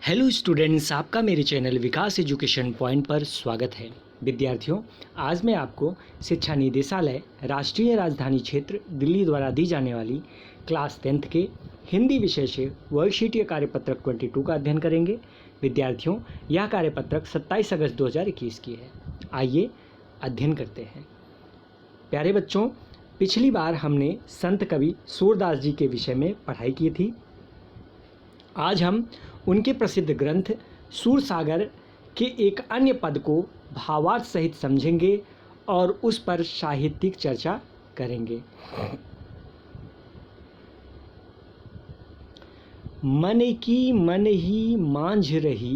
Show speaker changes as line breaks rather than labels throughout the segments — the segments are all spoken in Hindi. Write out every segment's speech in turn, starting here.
हेलो स्टूडेंट्स, आपका मेरे चैनल विकास एजुकेशन पॉइंट पर स्वागत है। विद्यार्थियों, आज मैं आपको शिक्षा निदेशालय राष्ट्रीय राजधानी क्षेत्र दिल्ली द्वारा दी जाने वाली क्लास 10th के हिंदी विषय से वर्कशीट या कार्यपत्रक 22 का अध्ययन करेंगे। विद्यार्थियों, यह कार्यपत्रक 27 अगस्त 2021 की है। आइए अध्ययन करते हैं। प्यारे बच्चों, पिछली बार हमने संत कवि सूरदास जी के विषय में पढ़ाई की थी। आज हम उनके प्रसिद्ध ग्रंथ सूरसागर के एक अन्य पद को भावार्थ सहित समझेंगे और उस पर साहित्यिक चर्चा करेंगे। मन की मन ही मांझ रही,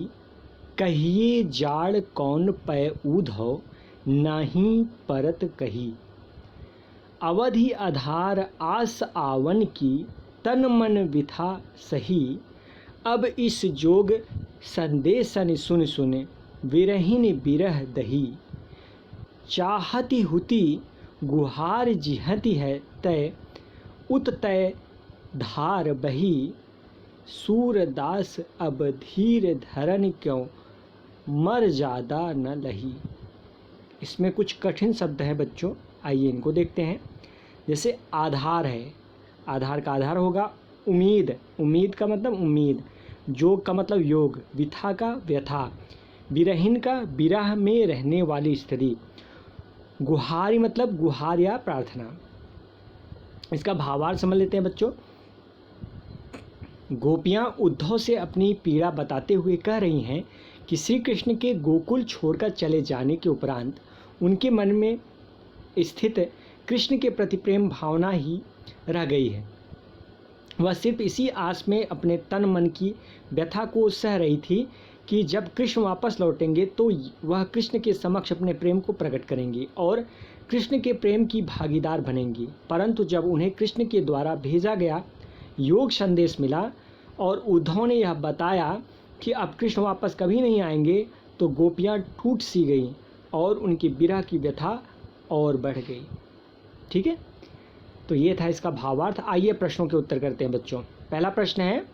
कहिए जाड़ कौन पै ऊधौ, नाही परत कही। अवधि आधार आस आवन की, तन मन विथा सही। अब इस जोग संदेशन सुन सुन, विरहिन बिरह दही। चाहती हुती गुहार जिहती है तय, उत तय धार बही। सूरदास अब धीर धरन क्यों, मर ज्यादा न लही। इसमें कुछ कठिन शब्द हैं बच्चों, आइए इनको देखते हैं। जैसे आधार है, आधार का आधार होगा उम्मीद, उम्मीद का मतलब उम्मीद। जोग का मतलब योग, विथा का व्यथा, विरहीन का विरह में रहने वाली स्त्री। गुहारी मतलब गुहार या प्रार्थना। इसका भावार्थ समझ लेते हैं बच्चों। गोपियाँ उद्धव से अपनी पीड़ा बताते हुए कह रही हैं कि श्री कृष्ण के गोकुल छोड़कर चले जाने के उपरांत उनके मन में स्थित कृष्ण के प्रति प्रेम भावना ही रह गई है। वह सिर्फ इसी आस में अपने तन मन की व्यथा को सह रही थी कि जब कृष्ण वापस लौटेंगे तो वह कृष्ण के समक्ष अपने प्रेम को प्रकट करेंगी और कृष्ण के प्रेम की भागीदार बनेंगी। परंतु जब उन्हें कृष्ण के द्वारा भेजा गया योग संदेश मिला और उद्धव ने यह बताया कि अब कृष्ण वापस कभी नहीं आएंगे, तो गोपियाँ टूट सी गईं और उनकी विरह की व्यथा और बढ़ गई। ठीक है, तो ये था इसका भावार्थ। आइए प्रश्नों के उत्तर करते हैं बच्चों। पहला प्रश्न है,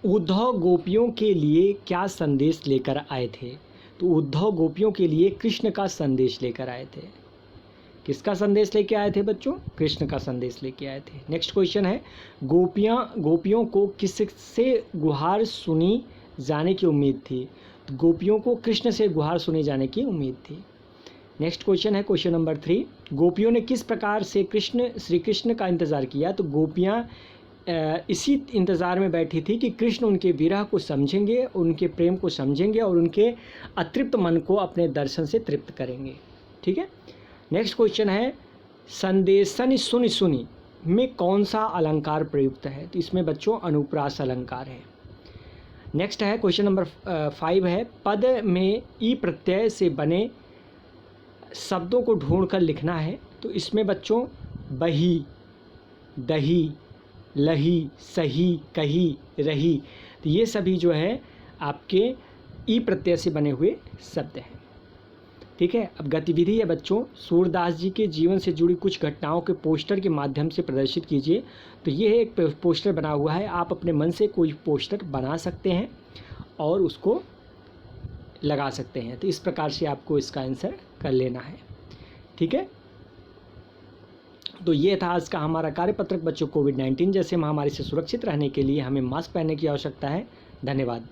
उद्धव गोपियों के लिए क्या संदेश लेकर आए थे? तो उद्धव गोपियों के लिए कृष्ण का संदेश लेकर आए थे। किसका संदेश लेके आए थे बच्चों? कृष्ण का संदेश लेके आए थे। नेक्स्ट क्वेश्चन है, गोपियों को किससे गुहार सुनी जाने की उम्मीद थी? तो गोपियों को कृष्ण से गुहार सुनी जाने की उम्मीद थी। नेक्स्ट क्वेश्चन है क्वेश्चन नंबर 3, गोपियों ने किस प्रकार से श्री कृष्ण का इंतज़ार किया? तो गोपियाँ इसी इंतज़ार में बैठी थी कि कृष्ण उनके विरह को समझेंगे, उनके प्रेम को समझेंगे और उनके अतृप्त मन को अपने दर्शन से तृप्त करेंगे। ठीक है। नेक्स्ट क्वेश्चन है, संदेशन सुनि सुनि में कौन सा अलंकार प्रयुक्त है? तो इसमें बच्चों अनुप्रास अलंकार है। नेक्स्ट है क्वेश्चन नंबर 5 है, पद में ई प्रत्यय से बने शब्दों को ढूंढकर लिखना है। तो इसमें बच्चों बही, दही, लही, सही, कही, रही, तो ये सभी जो है आपके ई प्रत्यय से बने हुए शब्द हैं। ठीक है। अब गतिविधि है बच्चों, सूरदास जी के जीवन से जुड़ी कुछ घटनाओं के पोस्टर के माध्यम से प्रदर्शित कीजिए। तो ये एक पोस्टर बना हुआ है, आप अपने मन से कोई पोस्टर बना सकते हैं और उसको लगा सकते हैं। तो इस प्रकार से आपको इसका आंसर कर लेना है। ठीक है। तो ये था आज का हमारा कार्यपत्रक बच्चों। कोविड-19 जैसे महामारी से सुरक्षित रहने के लिए हमें मास्क पहनने की आवश्यकता है। धन्यवाद।